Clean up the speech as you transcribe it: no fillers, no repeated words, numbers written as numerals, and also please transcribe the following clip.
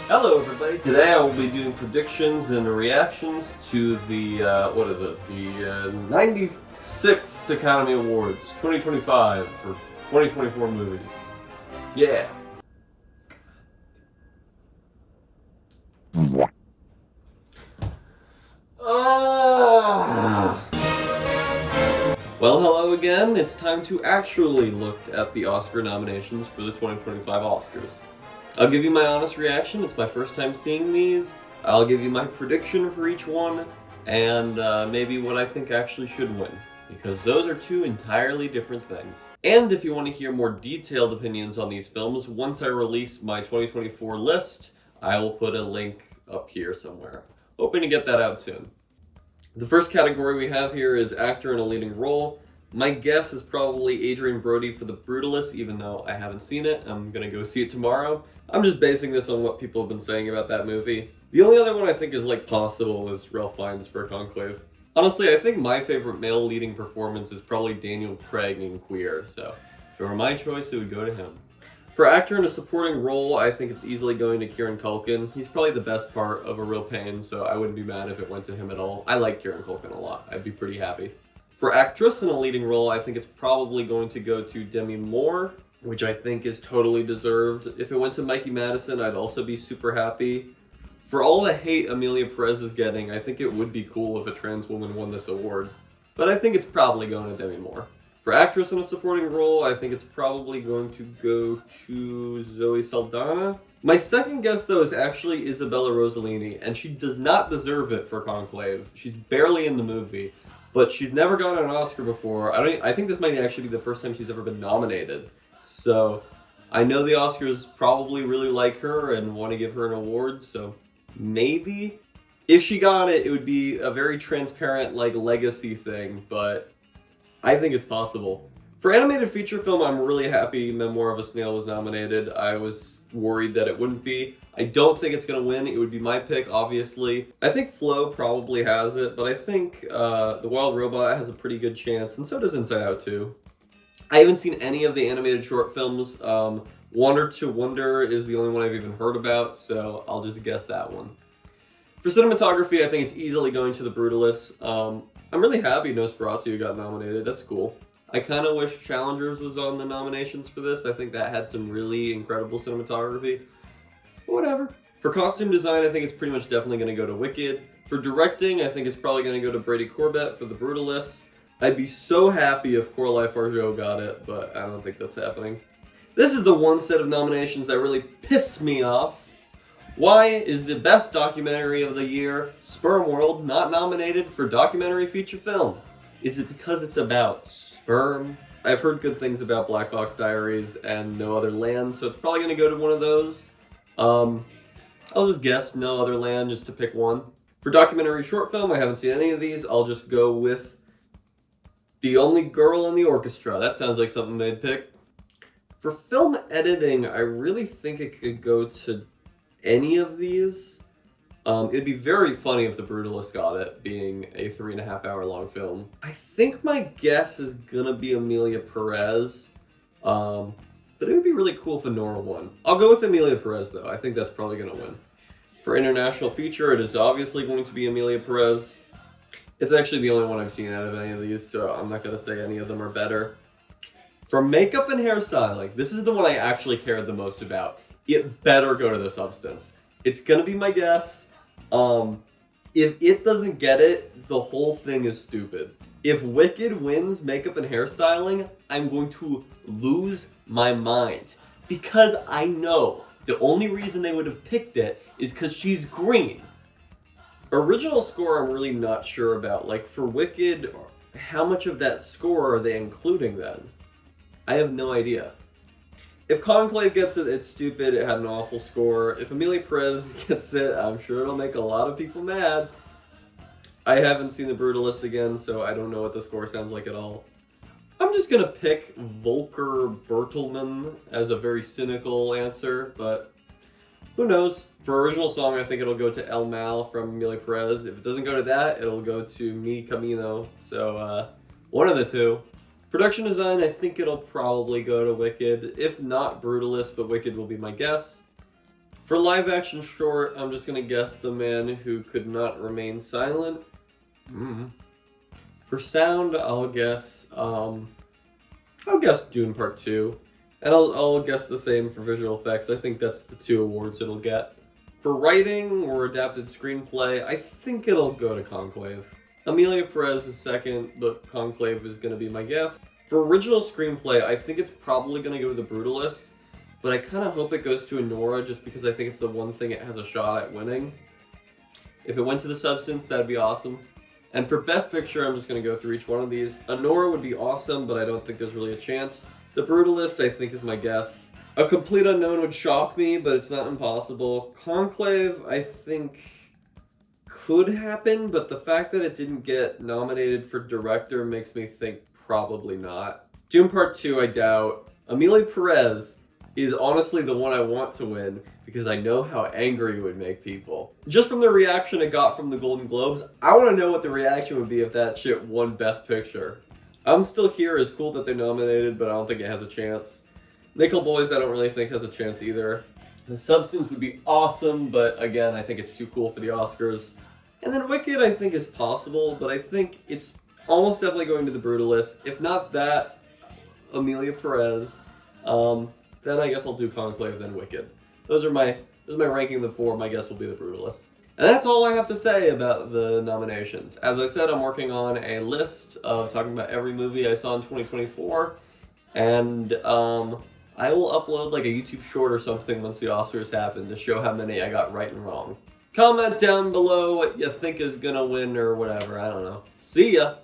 Hello everybody, today I will be doing predictions and reactions to the, the 96th Academy Awards 2025 for 2024 movies. Yeah. Well, hello again. It's time to actually look at the Oscar nominations for the 2025 Oscars. I'll give you my honest reaction. It's my first time seeing these. I'll give you my prediction for each one, and maybe what I think actually should win, because those are two entirely different things. And if you want to hear more detailed opinions on these films, once I release my 2024 list, I will put a link up here somewhere. Hoping to get that out soon. The first category we have here is actor in a leading role. My guess is probably Adrien Brody for The Brutalist, even though I haven't seen it. I'm gonna go see it tomorrow. I'm just basing this on what people have been saying about that movie. The only other one I think is possible is Ralph Fiennes for Conclave. Honestly, I think my favorite male leading performance is probably Daniel Craig in Queer, so if it were my choice, it would go to him. For actor in a supporting role, I think it's easily going to Kieran Culkin. He's probably the best part of A Real Pain, so I wouldn't be mad if it went to him at all. I like Kieran Culkin a lot. I'd be pretty happy. For actress in a leading role, I think it's probably going to go to Demi Moore, which I think is totally deserved. If it went to Mikey Madison, I'd also be super happy. For all the hate Amelia Perez is getting, I think it would be cool if a trans woman won this award. But I think it's probably going to Demi Moore. For actress in a supporting role, I think it's probably going to go to Zoe Saldana. My second guess, though, is actually Isabella Rossellini, and she does not deserve it for Conclave. She's barely in the movie, but she's never gotten an Oscar before. I think this might actually be the first time she's ever been nominated. So I know the Oscars probably really like her and want to give her an award, so maybe. If she got it, it would be a very transparent, legacy thing, but I think it's possible. For animated feature film, I'm really happy Memoir of a Snail was nominated. I was worried that it wouldn't be. I don't think it's going to win. It would be my pick, obviously. I think Flow probably has it, but I think The Wild Robot has a pretty good chance, and so does Inside Out 2. I haven't seen any of the animated short films. Wonder to Wonder is the only one I've even heard about, so I'll just guess that one. For cinematography, I think it's easily going to The Brutalist. I'm really happy Nosferatu got nominated. That's cool. I kind of wish Challengers was on the nominations for this. I think that had some really incredible cinematography. But whatever. For costume design, I think it's pretty much definitely going to go to Wicked. For directing, I think it's probably going to go to Brady Corbett for The Brutalist. I'd be so happy if Coralie Fargeau got it, but I don't think that's happening. This is the one set of nominations that really pissed me off. Why is the best documentary of the year, Sperm World, not nominated for documentary feature film? Is it because it's about sperm? I've heard good things about Black Box Diaries and No Other Land, so it's probably going to go to one of those. I'll just guess No Other Land just to pick one. For documentary short film, I haven't seen any of these. I'll just go with The Only Girl in the Orchestra. That sounds like something they'd pick. For film editing, I really think it could go to any of these. It'd be very funny if The Brutalist got it, being a 3.5 hour long film. I think my guess is gonna be Amelia Perez, but it would be really cool if Nora won. I'll go with Amelia Perez though. I think that's probably gonna win. For international feature, it is obviously going to be Amelia Perez. It's actually the only one I've seen out of any of these, so I'm not gonna say any of them are better. For makeup and hairstyling, this is the one I actually cared the most about. It better go to The Substance. It's gonna be my guess. If it doesn't get it, the whole thing is stupid. If Wicked wins makeup and hairstyling, I'm going to lose my mind. Because I know the only reason they would have picked it is because she's green. Original score, I'm really not sure about. For Wicked, how much of that score are they including then? I have no idea. If Conclave gets it, it's stupid. It had an awful score. If Amelia Perez gets it, I'm sure it'll make a lot of people mad. I haven't seen The Brutalist again, so I don't know what the score sounds like at all. I'm just gonna pick Volker Bertelmann as a very cynical answer, but who knows? For original song, I think it'll go to El Mal from Amelia Perez. If it doesn't go to that, it'll go to Mi Camino. So, one of the two. Production design, I think it'll probably go to Wicked. If not Brutalist, but Wicked will be my guess. For live action short, I'm just gonna guess The Man Who Could Not Remain Silent. For sound, I'll guess Dune Part 2. And I'll guess the same for visual effects. I think that's the 2 awards it'll get. For writing or adapted screenplay, I think it'll go to Conclave. Amelia Perez is second, but Conclave is going to be my guess. For original screenplay, I think it's probably going to go to The Brutalist, but I kind of hope it goes to Anora just because I think it's the one thing it has a shot at winning. If it went to The Substance, that'd be awesome. And for Best Picture, I'm just going to go through each one of these. Anora would be awesome, but I don't think there's really a chance. The Brutalist, I think, is my guess. A Complete Unknown would shock me, but it's not impossible. Conclave, I think, could happen, but the fact that it didn't get nominated for director makes me think probably not. Dune Part 2, I doubt. Amelia Perez is honestly the one I want to win because I know how angry it would make people. Just from the reaction it got from the Golden Globes, I want to know what the reaction would be if that shit won Best Picture. I'm Still Here is cool that they're nominated, but I don't think it has a chance. Nickel Boys I don't really think has a chance either. The Substance would be awesome, but again, I think it's too cool for the Oscars. And then Wicked I think is possible, but I think it's almost definitely going to The Brutalist. If not that, Amelia Perez. Then I guess I'll do Conclave, then Wicked. Those are my ranking of the 4. My guess will be The Brutalist. And that's all I have to say about the nominations. As I said, I'm working on a list of talking about every movie I saw in 2024. And I will upload like a YouTube short or something once the Oscars happen to show how many I got right and wrong. Comment down below what you think is gonna win or whatever, I don't know. See ya!